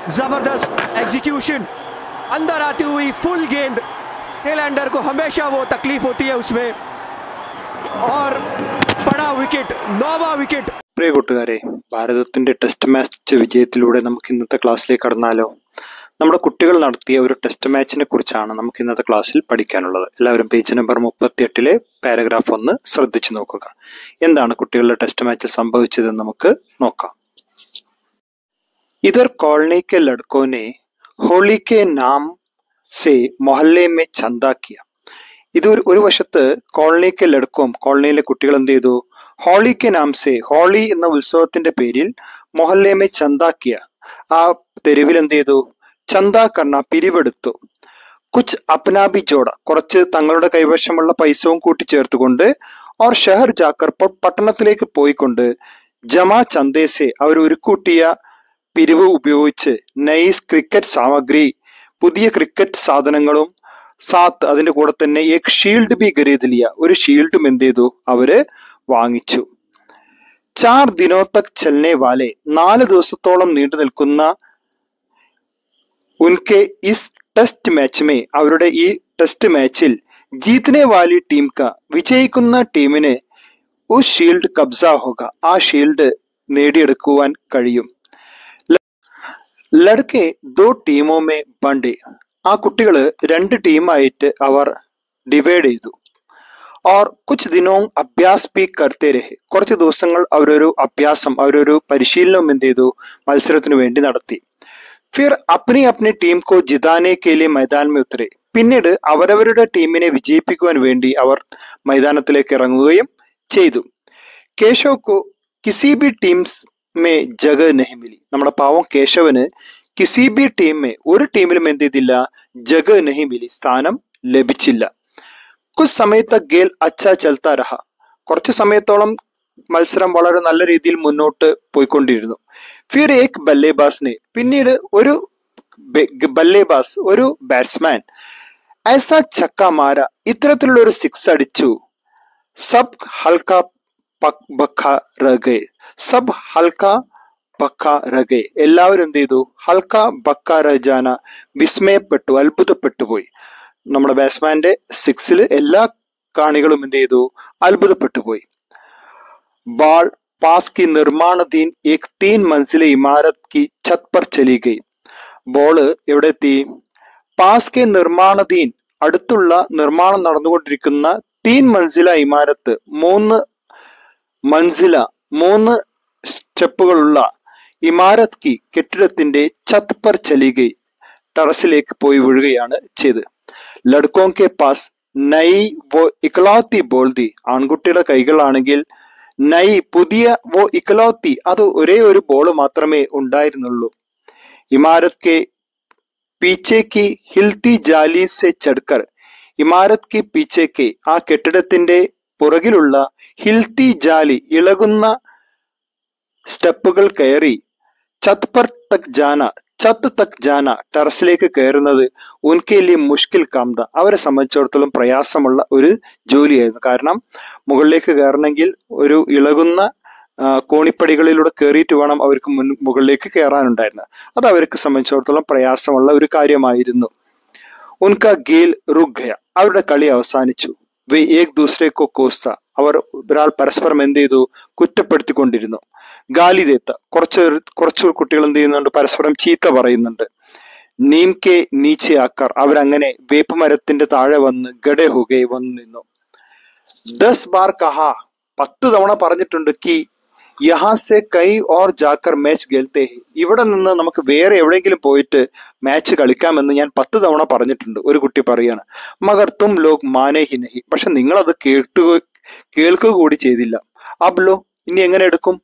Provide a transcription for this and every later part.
जबरदस्त एग्जीक्यूशन, अंदर आती हुई फुल गेंद। टेलैंडर को हमेशा वो तकलीफ होती है उसमें, और बड़ा विकेट, 9वां विकेट। പ്രിയ കൂട്ടുകാരെ, ഭാരതത്തിന്റെ ടെസ്റ്റ് മാച്ച് വിജയത്തിലൂടെ നമുക്ക് ഇന്നത്തെ ക്ലാസ്സിലേക്ക് കടന്നാലോ? നമ്മുടെ കുട്ടികൾ നടത്തിയ ഒരു ടെസ്റ്റ് മാച്ചിനെ കുറിച്ചാണ് നമുക്ക് ഇന്നത്തെ ക്ലാസ്സിൽ പഠിക്കാനുള്ളത്. എല്ലാവരും പേജ് നമ്പർ 38 പാരഗ്രാഫ് 1 ശ്രദ്ധിച്ചു നോക്കുക. എന്താണ് കുട്ടികളുടെ ടെസ്റ്റ് മാച്ചിൽ സംഭവിച്ചതെന്ന് നമുക്ക് നോക്കാം. इधर कॉलोनी के लड़कों ने होली के नाम से मोहल्ले में चंदा किया. ഇത് ഒരു വശത്ത് കോളനിക്ക് ലടക്കവും കോളനിയിലെ കുട്ടികൾ എന്ത് ചെയ്തു? ഹോളിക്ക് നാംസെ, ഹോളി എന്ന ഉത്സവത്തിന്റെ പേരിൽ മൊഹല്ലേമെ ചന്താക്കിയ, ആ തെരുവിൽ എന്ത് ചെയ്തു? ചന്ദ കർണ, പിരിവെടുത്തു. കുച്ച് അപ്നാബി ജോഡ, കുറച്ച് തങ്ങളുടെ കൈവശമുള്ള പൈസവും കൂട്ടിച്ചേർത്തുകൊണ്ട്, ഓർ ഷഹർ ജാക്കർ, പട്ടണത്തിലേക്ക് പോയിക്കൊണ്ട്, ജമാ ചന്ദേസെ, അവർ ഉരുക്കൂട്ടിയ പിരിവ് ഉപയോഗിച്ച്, നൈസ് ക്രിക്കറ്റ് സാമഗ്രി, പുതിയ ക്രിക്കറ്റ് സാധനങ്ങളും, സാത്ത് അതിന്റെ കൂടെ തന്നെ ഏക് ഷീൽഡ് ബി ഖരീദ് ലിയ, ഒരു ഷീൽഡും എന്ത് ചെയ്തു? അവര് വാങ്ങിച്ചു. 4 ദിനോ തക് ചലനെ വാലെ, 4 ദിവസത്തോളം നീണ്ടു നിൽക്കുന്ന ഉൻകെ ഇസ് ടെസ്റ്റ് മാച്ച് മേ, അവരുടെ ഈ ടെസ്റ്റ് മാച്ചിൽ ജീതനെ വാലി ടീം ക, വിജയിക്കുന്ന ടീമിന് ഉസ് ഷീൽഡ് കബ്സ ഹോഗ, ആ ഷീൽഡ് നേടിയെടുക്കുവാൻ കഴിയും. ലഡ്കെ 2 ടീമോ മേ ബണ്ടേ, ആ കുട്ടികള് 2 ടീമായിട്ട് അവർ ഡിവൈഡ് ചെയ്തു. और कुछ दिनों अभ्यास भी करते रहे, കുറച്ച് ദിവസങ്ങൾ അവരൊരു അവരൊരു പരിശീലനം എന്ത് ചെയ്തു? മത്സരത്തിന് വേണ്ടി നടത്തി. फिर अपनी अपनी टीम को जिताने के लिए मैदान में उतरे, പിന്നീട് അവരവരുടെ ടീമിനെ വിജയിപ്പിക്കുവാൻ വേണ്ടി അവർ മൈതാനത്തിലേക്ക് ഇറങ്ങുകയും ചെയ്തു. കേശവ് को किसी भी टीम्स में जगह नहीं मिली, നമ്മുടെ പാവം കേശവന് കിസി ബി ടീം മേ, ഒരു ടീമിലും എന്ത് ചെയ്തില്ല? ജഗ നഹി മിലി, സ്ഥാനം ലഭിച്ചില്ല. കുച്ച് സമയത്ത് ഗേൽ അച്ഛാ ചൽത്താ രഹ, കുറച്ച് സമയത്തോളം മത്സരം വളരെ നല്ല രീതിയിൽ മുന്നോട്ട് പോയിക്കൊണ്ടിരുന്നു. ഫിർ ഏക് ബല്ലേബാസിനെ, പിന്നീട് ഒരു ബല്ലേബാസ്, ഒരു ബാറ്റ്സ്മാൻ, ഐസാ ചക്ക മാര, ഇത്തരത്തിലുള്ള ഒരു 6 അടിച്ചു. സബ് ഹൽക്ക ബക്ക രഗെ, സബ് ഹൽക്ക ബക്ക രഗെ, എല്ലാവരും എന്ത് ചെയ്തു? ഹൽക്ക ബക്ക രജാന, വിസ്മയപ്പെട്ടു, അത്ഭുതപ്പെട്ടു പോയി. നമ്മുടെ ബാറ്റ്സ്മാന്റെ 6 എല്ലാ കാണികളും എന്ത് ചെയ്തു? അത്ഭുതപ്പെട്ടു പോയി. ബാൾ പാസ് की निर्माणाधीन एक 3 मंजिला इमारत की छत पर चली गई. ബോള് എവിടെ എത്തി? പാസ് കെ നിർമ്മാണധീൻ, അടുത്തുള്ള നിർമ്മാണം നടന്നുകൊണ്ടിരിക്കുന്ന 3 മൻസില ഇമാരത്ത്, 3 മൻസില, 3 സ്റ്റെപ്പുകളുള്ള ഇമാരത്ത് കി, കെട്ടിടത്തിന്റെ ഛത്ത് പർ ചലി ഗയി, ടെറസിലേക്ക് പോയി വീഴുകയാണ് ചെയ്ത്. ലഡ്കോം കെ പാസ് നൈ വോ ഇക്ലൗത്തി ബോൾ ദി, ആൺകുട്ടിയുടെ കൈകളാണെങ്കിൽ നൈ, പുതിയ, വോ ഇക്ലൗത്തി, അത് ഒരേ ഒരു ബോൾ മാത്രമേ ഉണ്ടായിരുന്നുള്ളൂ. ഇമാരത്ത് കെ പീച്ചെ കി ഹിൽത്തി ജാലി സെ ചഡ്കർ, ഇമാരത്ത് കി പീച്ചെ കെ, ആ കെട്ടിടത്തിന്റെ പുറകിലുള്ള ഹിൽത്തി ജാലി, ഇളകുന്ന സ്റ്റെപ്പുകൾ കയറി, ഛത്ത് പർ തക് ജാന, ഛത്ത് തക് ജാന, ടെറസിലേക്ക് കയറുന്നത്, ഉൻകെ ലിയെ മുഷ്കിൽ കാംത, അവരെ സംബന്ധിച്ചിടത്തോളം പ്രയാസമുള്ള ഒരു ജോലിയായിരുന്നു. കാരണം മുകളിലേക്ക് കയറണമെങ്കിൽ ഒരു ഇളകുന്ന കോണിപ്പടികളിലൂടെ കയറിയിട്ട് വേണം അവർക്ക് മുകളിലേക്ക് കയറാനുണ്ടായിരുന്നത്. അത് അവർക്ക് സംബന്ധിച്ചിടത്തോളം പ്രയാസമുള്ള ഒരു കാര്യമായിരുന്നു. ഉൻക ഗേൽ റുക് ഗയ, അവരുടെ കളി അവസാനിച്ചു. വേ ഏക് ദൂസരെ കോ കോസ്ത, അവർ ഒരാൾ പരസ്പരം എന്ത് ചെയ്തു? കുറ്റപ്പെടുത്തിക്കൊണ്ടിരുന്നു. ഗാലി ദേത്ത, കുറച്ച് കുട്ടികൾ എന്ത് ചെയ്യുന്നുണ്ട്? പരസ്പരം ചീത്ത പറയുന്നുണ്ട്. നീം കെ നീച്ചെ ആക്കർ, അവരങ്ങനെ വേപ്പ് മരത്തിന്റെ താഴെ വന്ന് ഗഡെ ഹുഗെ, വന്നു നിന്നു. 10 ബാർ കഹാ, 10 തവണ പറഞ്ഞിട്ടുണ്ട്. കി യഹാ സെ കൈ ഓർ ജാക്കർ മാച്ച് ഖേൽത്തെ ഹെ, ഇവിടെ നിന്ന് നമുക്ക് വേറെ എവിടെയെങ്കിലും പോയിട്ട് മാച്ച് കളിക്കാമെന്ന് ഞാൻ 10 തവണ പറഞ്ഞിട്ടുണ്ട്. ഒരു കുട്ടി പറയാണ്. മഗർ തും ലോഗ് മാനേ ഹി നഹി, പക്ഷെ നിങ്ങൾ അത് കേൾക്കുക കൂടി ചെയ്തില്ല. അബ് ലോ, ഇനി എങ്ങനെ എടുക്കും?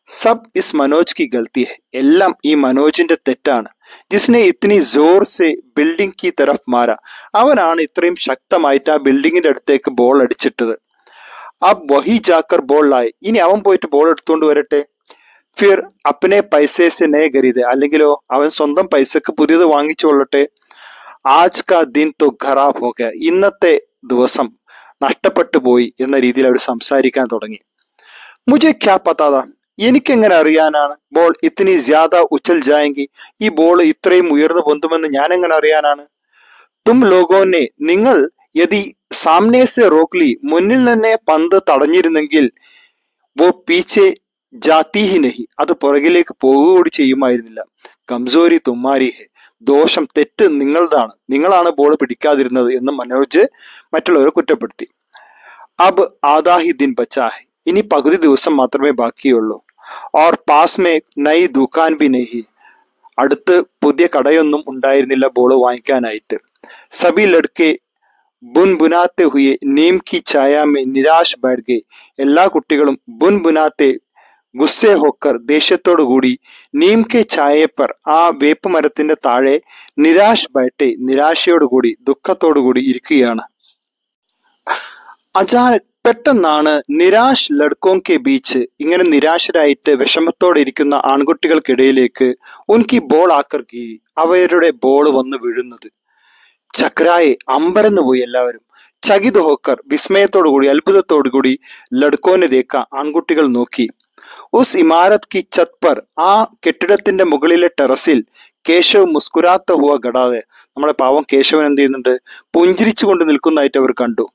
സബ് ഇസ് മനോജ് കി ഗൽത്തി ഹെ, എല്ലാം ഈ മനോജിന്റെ തെറ്റാണ്. ജിസ്നെ ഇത്തിനി ജോർ സെ ബിൽഡിംഗ് കി തരഫ് മാര, അവനാണ് ഇത്രയും ശക്തമായിട്ട് ആ ബിൽഡിങ്ങിന്റെ അടുത്തേക്ക് ബോൾ അടിച്ചിട്ടത്. അബ് വഹി ജാക്കർ ബോൾ ആയി, ഇനി അവൻ പോയിട്ട് ബോൾ എടുത്തുകൊണ്ട് വരട്ടെ. ഫിർ അപ്പനെ പൈസേ സെ നേ ഖരീദെ, അല്ലെങ്കിലോ അവൻ സ്വന്തം പൈസക്ക് പുതിയത് വാങ്ങിച്ചു കൊള്ളട്ടെ. ആജ് കാ ദിൻ തോ ഖറാബ് ഹോ ഗയ, ഇന്നത്തെ ദിവസം നഷ്ടപ്പെട്ടു പോയി എന്ന രീതിയിൽ അവർ സംസാരിക്കാൻ തുടങ്ങി. മുझे ക്യാ പതാ, എനിക്കെങ്ങനെ അറിയാനാണ് ബോൾ ഇത്തിനി ജ്യാദ ഉച്ചൽ ജായെങ്കി, ഈ ബോൾ ഇത്രയും ഉയർന്നു പൊന്തുമെന്ന് ഞാൻ എങ്ങനെ അറിയാനാണ്? തും ലോഗോനെ, നിങ്ങൾ യദി സാമനെ സെ റോക്ലി, മുന്നിൽ തന്നെ പന്ത് തടഞ്ഞിരുന്നെങ്കിൽ വോ പീച്ചെ ജാത്തി ഹി നഹി, അത് പുറകിലേക്ക് പോവുകൂടി ചെയ്യുമായിരുന്നില്ല. കംസോരി തുമ്മാരി ഹെ, ദോഷം തെറ്റ് നിങ്ങളതാണ്, നിങ്ങളാണ് ബോൾ പിടിക്കാതിരുന്നത് എന്ന് മനോജ് മറ്റുള്ളവരെ കുറ്റപ്പെടുത്തി. അബ് ആധാ ഹി ദിൻ ബച്ചാ ഹെ, ഇനി പകുതി ദിവസം മാത്രമേ ബാക്കിയുള്ളൂ. ഓർ പാസ് മേ നൈ ദുക്കാൻ ബി നഹി, അടുത്ത് പുതിയ കടയൊന്നും ഉണ്ടായിരുന്നില്ല ബോൾ വാങ്ങിക്കാനായിട്ട്. സബി ലഡ്കെ ബുൻബുനാത്തെ ഹുയെ നീം കി ഛായ മേ നിരാശ് ബൈഠ് ഗയെ, എല്ലാ കുട്ടികളും ബുൻബുനാത്തെ ഗുസ്സെ ഹോക്കർ, ദേഷ്യത്തോടുകൂടി നീം കെ ഛായപ്പർ, ആ വേപ്പ് മരത്തിന്റെ താഴെ നിരാശ് ബൈഠെ, നിരാശയോടുകൂടി ദുഃഖത്തോടുകൂടി ഇരിക്കുകയാണ്. അചാനക്, പെട്ടെന്നാണ് നിരാശ് ലഡ്കോം കെ ബീച്ച്, ഇങ്ങനെ നിരാശരായിട്ട് വിഷമത്തോടെ ഇരിക്കുന്ന ആൺകുട്ടികൾക്കിടയിലേക്ക് ഉൻകി ബോൾ ആക്കർക്കി, അവരുടെ ബോൾ വന്ന് വീഴുന്നത്. ചക്രായെ, അമ്പരന്ന് പോയി എല്ലാവരും. ചകിത് ഹോക്കർ, വിസ്മയത്തോടുകൂടി അത്ഭുതത്തോടുകൂടി ലഡ്കോനെ ദേക്ക, ആൺകുട്ടികൾ നോക്കി. ഉസ് ഇമാരത് കി ഛത് പർ, ആ കെട്ടിടത്തിന്റെ മുകളിലെ ടെറസിൽ കേശവ് മുസ്കുരാത്ത ഹുവ ഖടാതെ, നമ്മളെ പാവം കേശവൻ എന്ത് ചെയ്യുന്നുണ്ട്, പുഞ്ചിരിച്ചുകൊണ്ട് നിൽക്കുന്നതായിട്ട് അവർ കണ്ടു.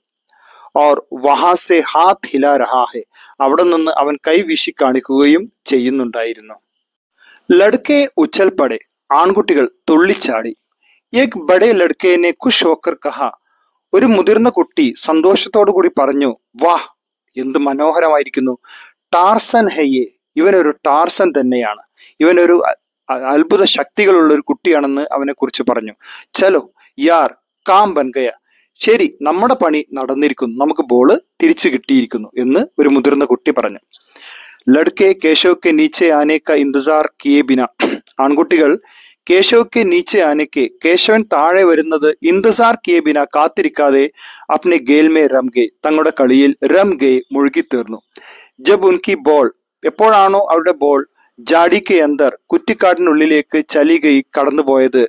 ഓർ വഹാ സെ ഹാത്ത് ഹിലാ രഹാ ഹെ, അവിടെ നിന്ന് അവൻ കൈ വീശി കാണിക്കുകയും ചെയ്യുന്നുണ്ടായിരുന്നു. ലഡ്കെ ഉച്ചൽ പടെ, ആൺകുട്ടികൾ തുള്ളിച്ചാടി. ഏക് ബഡേ ലഡ്കേനെ ഖുഷ് ഹോക്കർ കഹ, ഒരു മുതിർന്ന കുട്ടി സന്തോഷത്തോടു കൂടി പറഞ്ഞു, വാഹ്, എന്ത് മനോഹരമായിരിക്കുന്നു, ടാർസൻ ഹയ്യേ, ഇവനൊരു ടാർസൻ തന്നെയാണ്, ഇവനൊരു അത്ഭുത ശക്തികളുള്ള ഒരു കുട്ടിയാണെന്ന് അവനെ കുറിച്ച് പറഞ്ഞു. ചലോ യാർ കാം ബൻ ഗയ, ശരി, നമ്മുടെ പണി നടന്നിരിക്കുന്നു, നമുക്ക് ബോള് തിരിച്ചു കിട്ടിയിരിക്കുന്നു എന്ന് ഒരു മുതിർന്ന കുട്ടി പറഞ്ഞു. ലഡ്കെ കേശവ് കെ നീച്ചെ ആനെ കാ ഇന്തസാർ കിയേ ബിന, ആൺകുട്ടികൾ കേശവ് കെ നീച്ചെ ആനയ്ക്ക്, കേശവൻ താഴെ വരുന്നത് ഇന്തസാർ കിയേ ബിന, കാത്തിരിക്കാതെ അപ്നെ ഗേൽ മേ രം ഗെ, തങ്ങളുടെ കളിയിൽ രം ഗെ, മുഴുകിത്തീർന്നു. ജബ് ഉൻകി ബോൾ, എപ്പോഴാണോ അവരുടെ ബോൾ ജാഡി കെ അന്തർ, കുറ്റിക്കാടിനുള്ളിലേക്ക് ചലി ഗൈ, കടന്നുപോയത്.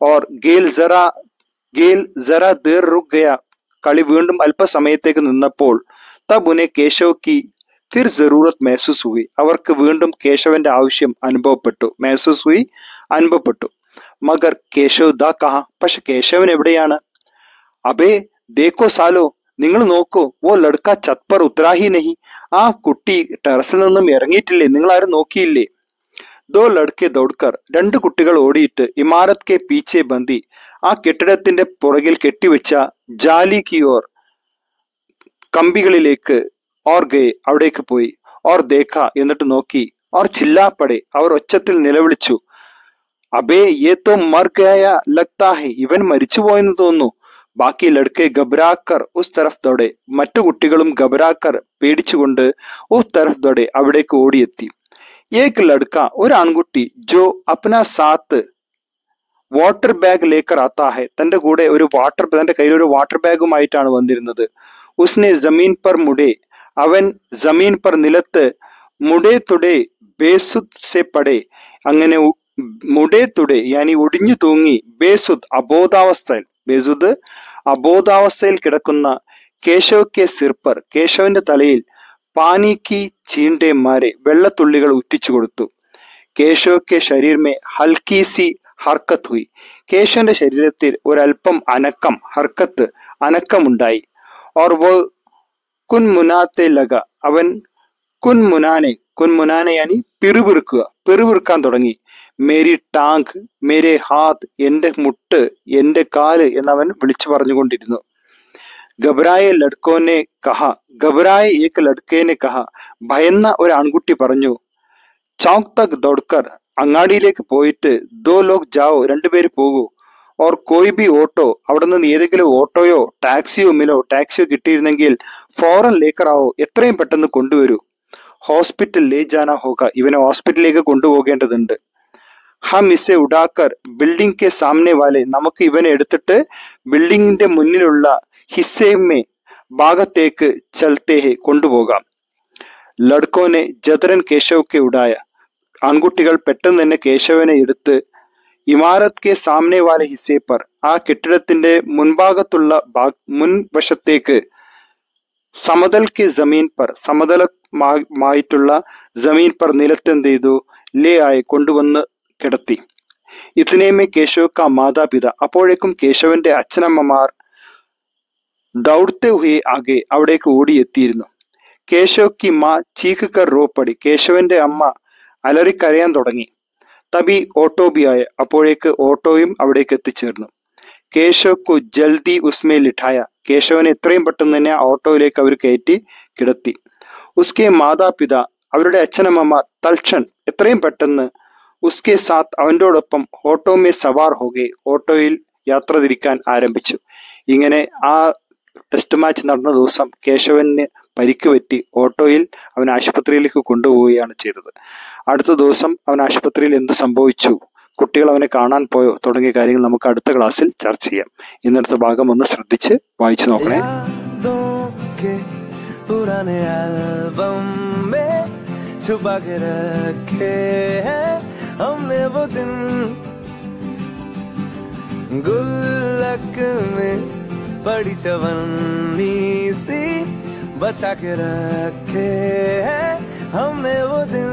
ഓർ ഗേൽ ജറാ ദേർ റുക് ഗയ, കളി വീണ്ടും അല്പസമയത്തേക്ക് നിന്നപ്പോൾ തബ് ഉനെ കേശവ് കി ഫിർ ജറൂറത്ത് മെഹസൂസ് ഹുയി, അവർക്ക് വീണ്ടും കേശവന്റെ ആവശ്യം അനുഭവപ്പെട്ടു. മെഹസൂസ് ഹുയി, അനുഭവപ്പെട്ടു. മഗർ കേശവ് ദാ കഹ, പക്ഷെ കേശവൻ എവിടെയാണ്? അബേ ദേക്കോ സാലോ, നിങ്ങൾ നോക്കൂ, വോ ലഡ്ക ഛത് പർ ഉത്തരാ ഹി നഹി, ആ കുട്ടി ടെറസിൽ നിന്നും ഇറങ്ങിയിട്ടില്ലേ, നിങ്ങൾ ആരും നോക്കിയില്ലേ? ദോ ലഡ്കെ ദൗഡ്കർ, രണ്ട് കുട്ടികൾ ഓടിയിട്ട് ഇമാരത് കെ പീച്ചെ ബന്ദി, ആ കെട്ടിടത്തിന്റെ പുറകിൽ കെട്ടിവെച്ച ജാലി കി ഓർ, കമ്പികളിലേക്ക്, ഓർ ഗയെ, അവിടേക്ക് പോയി. ഓർ ദേഖ, എന്നിട്ട് നോക്കി. ഓർ ചില്ലാപ്പടെ, അവർ ഒച്ചത്തിൽ നിലവിളിച്ചു. അബേ യേ തോ മർ ഗയ ലഗ്താ ഹെ, ഇവൻ മരിച്ചുപോയെന്ന് തോന്നുന്നു. ബാക്കി ലഡ്കെ ഗബ്രാക്കർ ഉസ് തരഫ് ദോടെ, മറ്റു കുട്ടികളും ഗബ്രാക്കർ, പേടിച്ചുകൊണ്ട് ഉസ് തരഫ് ദോടെ, അവിടേക്ക് ഓടിയെത്തി. ഏക് ലഡ്ക, ഒരു ആൺകുട്ടി, ജോ അപ്നാ സാത്ത് വാട്ടർ ബാഗ് ലേക്കർ ആത്താ ഹെ, തന്റെ കൂടെ തന്റെ കയ്യിൽ ഒരു വാട്ടർ ബാഗുമായിട്ടാണ് വന്നിരുന്നത്. ഉസ്നെ ജമീൻ പർ മുടേ, അവൻ ജമീൻ പർ, നിലത്ത്, മുടേ തുടേ ബേസുദ് സെ പടേ, അങ്ങനെ മുടേ തുടേ യാനി ഒടിഞ്ഞു തൂങ്ങി, ബേസുദ് അബോധാവസ്ഥയിൽ, ബേസുദ് അബോധാവസ്ഥയിൽ കിടക്കുന്ന കേശവ് കെ സിർപ്പർ, കേശവന്റെ തലയിൽ പാനി കി ചീണ്ടേ മാരെ, വെള്ളത്തുള്ളികൾ ഉറ്റിച്ചു കൊടുത്തു. കേശവ് കെ ശരീർ മേ ഹൽക്കി സി ഹർക്കത്ത് ഹുയി, കേശവന്റെ ശരീരത്തിൽ ഒരൽപ്പം അനക്കം, ഹർക്കത്ത്, അനക്കമുണ്ടായി. ഓർ വോ കുൻമുനാത്തെ ലഗ, അവൻ കുൻമുനാനെ യാനി പിറുപിറുക്കാൻ തുടങ്ങി. മേരി ടാങ്ക്, മേരെ ഹാത്ത്, എന്റെ മുട്ട്, എന്റെ കാല് എന്നവൻ വിളിച്ചു പറഞ്ഞുകൊണ്ടിരുന്നു. ഗബ്രായെ ലഡ്കോനെ കഹ, ഗബ്രായെ ഏക് ലഡ്കേനെ കഹ, ഭയന്ന ഒരു ആൺകുട്ടി പറഞ്ഞു. ചൗക്ക് തക് ദൗഡ്കർ, അങ്ങാടിയിലേക്ക് പോയിട്ട്, ദോ ലോഗ് ജാവോ, രണ്ടുപേര് പോകൂ. ഓർ കോയി ബി ഓട്ടോ, അവിടെ നിന്ന് ഏതെങ്കിലും ഓട്ടോയോ ടാക്സിയോ കിട്ടിയിരുന്നെങ്കിൽ ഫോറൻ ലേക്കറാവോ, എത്രയും പെട്ടെന്ന് കൊണ്ടുവരൂ. ഹോസ്പിറ്റൽ ലേ ജാന ഹോക, ഇവനെ ഹോസ്പിറ്റലിലേക്ക് കൊണ്ടുപോകേണ്ടതുണ്ട്. ഹം ഇസെ ഉഡാക്കർ ബിൽഡിംഗ് കെ സാമനെ വാലെ, നമുക്ക് ഇവനെ എടുത്തിട്ട് ബിൽഡിംഗിന്റെ മുന്നിലുള്ള ഹിസ്സേമേ ഭാഗത്തേക്ക് ചൽത്തേ ഹെ, കൊണ്ടുപോകാം. ലഡ്കോനെ ജതരൻ കേശവ് കെ ഉടായ, ആൺകുട്ടികൾ പെട്ടെന്ന് തന്നെ കേശവനെ എടുത്ത് ഇമാരത് കെ സാമനെ വാലെ ഹിസ്സേ പർ, ആ കെട്ടിടത്തിന്റെ മുൻഭാഗത്തുള്ള മുൻവശത്തേക്ക് സമതൽ കി ജമീൻ പർ സമതലമായിട്ടുള്ള ജമീൻ പർ നിലത്തെന്ത് ചെയ്തു ലേ ആയി കൊണ്ടുവന്ന് കിടത്തി. ഇത്തനേമേ കേശവ് കാ മാതാപിത അപ്പോഴേക്കും കേശവന്റെ അച്ഛനമ്മമാർ ദൗഡത്തെ ഹുയെ ആകെ അവിടേക്ക് ഓടിയെത്തിയിരുന്നു. കേശവ് കി മാ ചീഖ് കർ റോ പടി കേശവന്റെ അമ്മ അലറിക്കരയാൻ തുടങ്ങി. തബി ഓട്ടോ ബി ആയ അപ്പോഴേക്ക് ഓട്ടോയും അവിടേക്ക് എത്തിച്ചേർന്നു. കേശവ് കു ജൽദി ഉസ്മേ ലിഠായ കേശവനെ എത്രയും പെട്ടെന്ന് തന്നെ ഓട്ടോയിലേക്ക് അവർ കയറ്റി കിടത്തി. ഉസ്കെ മാതാപിത അവരുടെ അച്ഛനമ്മ തൽക്ഷൺ എത്രയും പെട്ടെന്ന് ഉസ്കെ സാത്ത് അവൻ്റെയോടൊപ്പം ഓട്ടോ മേ സവാർ ഹോകെ ഓട്ടോയിൽ യാത്ര തിരിക്കാൻ ആരംഭിച്ചു. ഇങ്ങനെ ആ ടെസ്റ്റ് മാച്ച് നടന്ന ദിവസം കേശവന് പരിക്ക് പറ്റി ഓട്ടോയിൽ അവൻ ആശുപത്രിയിലേക്ക് കൊണ്ടുപോവുകയാണ് ചെയ്തത്. അടുത്ത ദിവസം അവൻ ആശുപത്രിയിൽ എന്ത് സംഭവിച്ചു, കുട്ടികൾ അവനെ കാണാൻ പോയോ തുടങ്ങിയ കാര്യങ്ങൾ നമുക്ക് അടുത്ത ക്ലാസ്സിൽ ചർച്ച ചെയ്യാം. ഇന്നത്തെ ഭാഗം ഒന്ന് ശ്രദ്ധിച്ച് വായിച്ചു നോക്കണേ. बड़ी चवन्नी सी बचा के रखे हैं हमने वो दिन